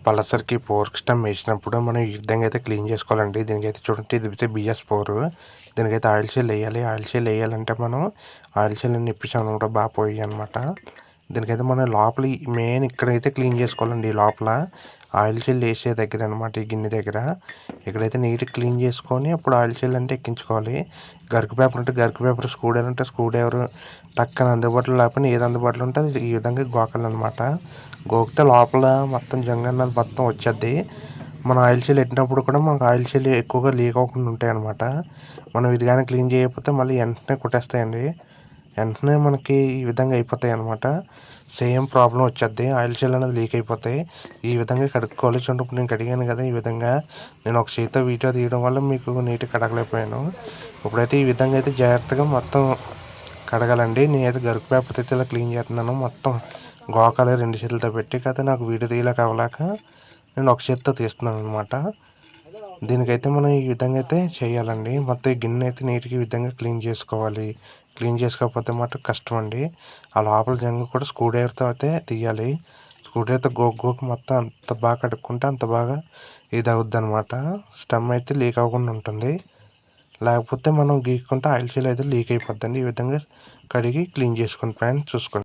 పల్సర్కి pork stem వేసినప్పుడు మనం ఈ విధంగా అయితే క్లీన్ చేసుకోవాలండి. దీనికైతే చూడండి, ఇది అయితే BS4. దీనికైతే ఆయిల్ షీల్ వేయాలి. ఆయిల్ షీల్ వేయాలంటే మనం ఆయిల్ షీల్ నిప్పించామన్నమాట, బాగా పోయి అనమాట. దీనికైతే మనం లోపల మెయిన్ ఇక్కడైతే క్లీన్ చేసుకోవాలండి. లోపల ఆయిల్ షీల్ వేసే దగ్గర అనమాట, ఈ గిన్నె దగ్గర ఇక్కడైతే నీట్గా క్లీన్ చేసుకొని అప్పుడు ఆయిల్ షీల్ అంటే ఎక్కించుకోవాలి. గరికి పేపర్ ఉంటే గరికి పేపర్, స్క్రూ డ్రైవర్ ఉంటే స్క్రూ డ్రైవర్ పక్కన అందుబాటులో లేకపోయినా ఏది అందుబాటులో ఉంటే అది ఈ విధంగా గోకాలన్నమాట. గోకితే లోపల మొత్తం జంగ్ అన్నది మొత్తం వచ్చేది. మనం ఆయిల్ షీల్ పెట్టినప్పుడు కూడా మనకు ఆయిల్ షీల్ ఎక్కువగా లీక్ అవ్వకుండా ఉంటాయి అన్నమాట. మనం ఇది కానీ క్లీన్ చేయకపోతే మళ్ళీ వెంటనే కొట్టేస్తాయండి. వెంటనే మనకి ఈ విధంగా అయిపోతాయి అన్నమాట. సేమ్ ప్రాబ్లం వచ్చేది, ఆయిల్ షీల్ అనేది లీక్ అయిపోతాయి. ఈ విధంగా కడుక్కోవాలి. చూడండి, నేను కడిగాను కదా, ఈ విధంగా నేను ఒక చేతితో వీడియో తీయడం వల్ల మీకు నీట్గా కడగలేకపోయాను. ఇప్పుడైతే ఈ విధంగా అయితే జాగ్రత్తగా మొత్తం కడగాలండి. నేనైతే గరుకు పేపర్ అయితే ఇలా క్లీన్ చేస్తున్నాను. మొత్తం గోకాలి 2 చేతులతో పెట్టి, కదా నాకు వీడియో తీయలేక అవ్వలేక నేను ఒక చేతితో తీస్తున్నాను అనమాట. దీనికైతే మనం ఈ విధంగా అయితే చేయాలండి. మొత్తం ఈ గిన్నె అయితే నీట్గా ఈ విధంగా క్లీన్ చేసుకోవాలి. క్లీన్ చేసుకోకపోతే మాత్రం కష్టం అండి. ఆ లోపల జంగు కూడా స్క్రూ డ్రైవర్తో అయితే తీయాలి. స్క్రూ డ్రైవర్తో గోకు మొత్తం అంత బాగా కడుక్కుంటే అంత బాగా ఇది అవుద్ది అనమాట. స్టెమ్ అయితే లీక్ అవ్వకుండా ఉంటుంది. లేకపోతే మనం గీక్కుంటే ఆయిల్ షీల్ అయితే లీక్ అయిపోద్దండి. ఈ విధంగా కడిగి క్లీన్ చేసుకోండి ఫ్రెండ్స్, చూసుకోండి.